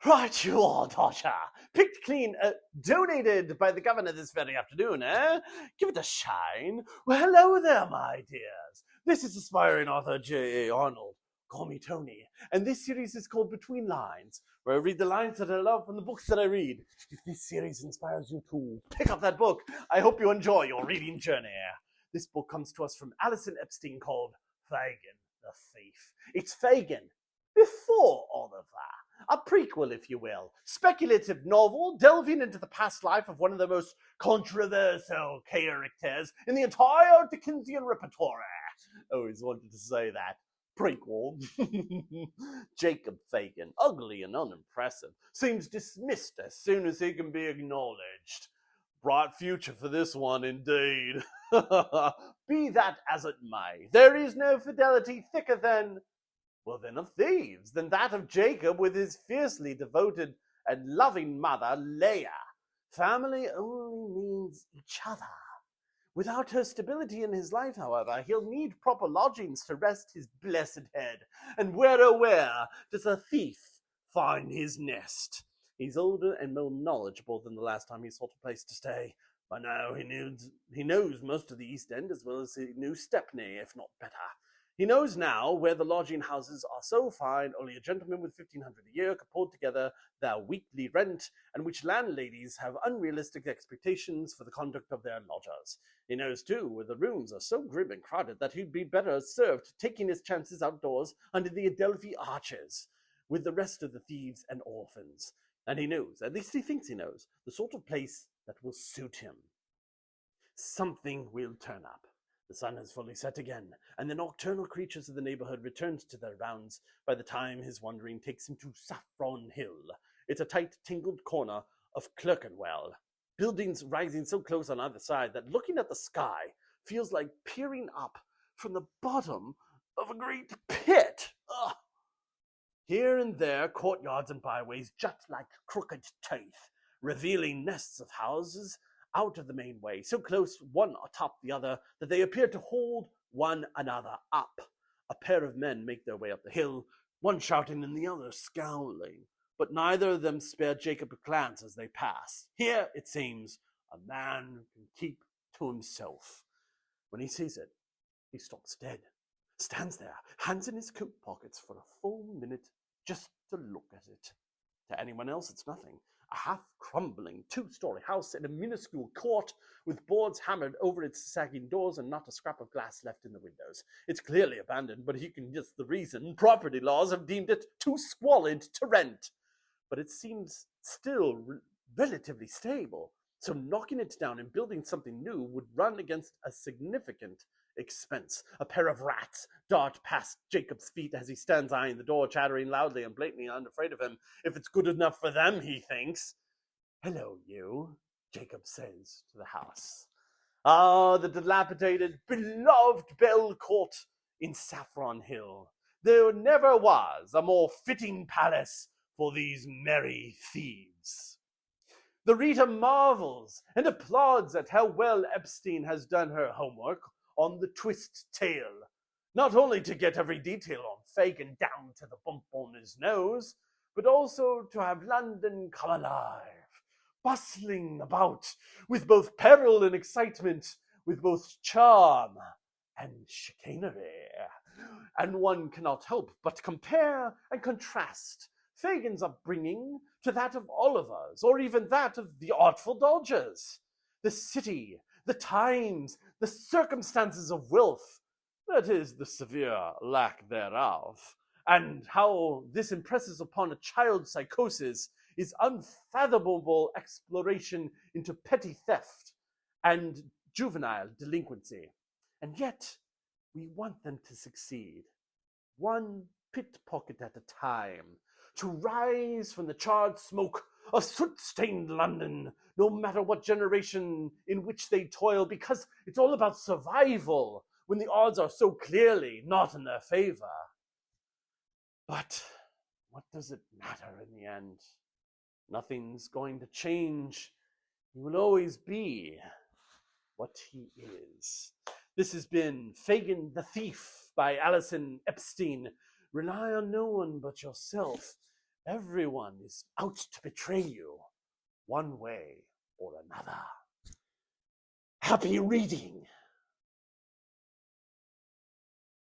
Right you are, Dodger. Picked clean, donated by the governor this very afternoon, eh? Give it a shine. Well, hello there, my dears. This is aspiring author J.A. Arnold. Call me Tony. And this series is called Between Lines, where I read the lines that I love from the books that I read. If this series inspires you to pick up that book, I hope you enjoy your reading journey. This book comes to us from Allison Epstein called Fagin, the Thief. It's Fagin before all of that. A prequel, if you will. Speculative novel delving into the past life of one of the most controversial characters in the entire Dickensian repertoire. I always wanted to say that. Prequel. Jacob Fagin, ugly and unimpressive, seems dismissed as soon as he can be acknowledged. Bright future for this one, indeed. Be that as it may, there is no fidelity thicker than, well, then of thieves, than that of Jacob with his fiercely devoted and loving mother, Leah. Family only means each other. Without her stability in his life, however, he'll need proper lodgings to rest his blessed head. And where, oh where, does a thief find his nest? He's older and more knowledgeable than the last time he sought a place to stay. By now he knows most of the East End as well as he knew Stepney, if not better. He knows now where the lodging houses are so fine only a gentleman with 1,500 a year could pull together their weekly rent, and which landladies have unrealistic expectations for the conduct of their lodgers. He knows, too, where the rooms are so grim and crowded that he'd be better served taking his chances outdoors under the Adelphi arches with the rest of the thieves and orphans. And he knows, at least he thinks he knows, the sort of place that will suit him. Something will turn up. The sun has fully set again, and the nocturnal creatures of the neighborhood return to their rounds by the time his wandering takes him to Saffron Hill. It's a tight, tingled corner of Clerkenwell. Buildings rising so close on either side that looking at the sky feels like peering up from the bottom of a great pit. Ugh. Here and there, courtyards and byways jut like crooked teeth, revealing nests of houses out of the main way, so close one atop the other that they appear to hold one another up. A pair of men make their way up the hill, one shouting and the other scowling, but neither of them spare Jacob a glance as they pass. Here, it seems, a man can keep to himself. When he sees it, he stops dead, stands there, hands in his coat pockets for a full minute just to look at it. To anyone else, it's nothing. A half-crumbling two-story house in a minuscule court with boards hammered over its sagging doors and not a scrap of glass left in the windows. It's clearly abandoned, but he can guess the reason. Property laws have deemed it too squalid to rent. But it seems still relatively stable, so knocking it down and building something new would run against a significant expense. A pair of rats dart past Jacob's feet as he stands eyeing the door, chattering loudly and blatantly unafraid of him. If it's good enough for them, he thinks. Hello, you, Jacob says to the house. Ah, the dilapidated, beloved Bell Court in Saffron Hill. There never was a more fitting palace for these merry thieves. The reader marvels and applauds at how well Epstein has done her homework on the twist tale, not only to get every detail on Fagin down to the bump on his nose, but also to have London come alive, bustling about with both peril and excitement, with both charm and chicanery. And one cannot help but compare and contrast Fagin's upbringing to that of Oliver's, or even that of the Artful Dodgers. The city, the times, the circumstances of wealth, that is, the severe lack thereof, and how this impresses upon a child's psychosis is unfathomable exploration into petty theft and juvenile delinquency. And yet, we want them to succeed, one pickpocket at a time, to rise from the charred smoke of soot-stained London, no matter what generation in which they toil, because it's all about survival when the odds are so clearly not in their favor. But what does it matter in the end? Nothing's going to change. He will always be what he is. This has been Fagin the Thief by Allison Epstein. Rely on no one but yourself. Everyone is out to betray you, one way or another. Happy reading!